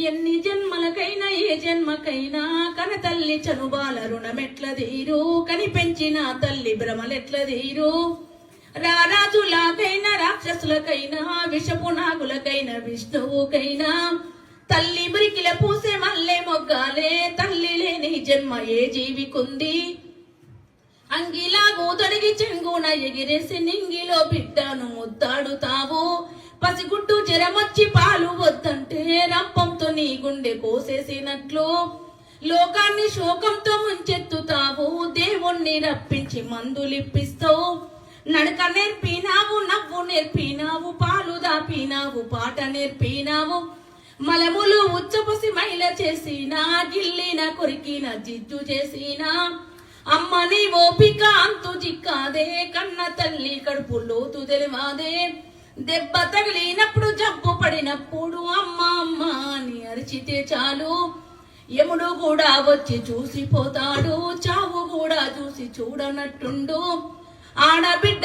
ఎన్ని జన్మలకైనా ఏ జన్మకైనా కన తల్లి చనుబాల రుణమెట్ల తీరు కని పెంచిన తల్లి భ్రమలెట్ల తీరు రారాజులకైనా రాక్షసులకైనా విషపు నాగులకైనా విష్ణువుకైనా తల్లి మురికిల పూసే మల్లె మొగ్గాలే తల్లి లేని జన్మ ఏ జీవికుంది అంగిలాగు తొడిగి చెంగున ఎగిరేసి నింగిలో బిడ్డను ముద్దాడుతావు పసిగుట్టు చెరమొచ్చి పాలు వద్దంటే రంపంతో నీ గుండె కోసేసినట్లు లోకాన్ని శోకంతో ముంచెత్తుతావు దేవుణ్ణి రప్పించి మందులిప్పిస్తావు నడక నేర్పినావు నవ్వు నేర్పినావు పాలు దాపినావు పాట నేర్పినావు మలములు ఉచ్చపసి మైల చేసినా గిల్లిన కొరికిన జిజ్జు చేసినా అమ్మ నీ ఓపిక అంతు జిక్కాదే కన్న తల్లి కడుపు లోతు తెలివాదే దెబ్బ తగిలినప్పుడు జబ్బు పడినప్పుడు అమ్మ అమ్మ అని అరిచితే చాలు యముడు కూడా వచ్చి చూసిపోతాడు చావు కూడా చూసి చూడనట్టుండు ఆడబిడ్డ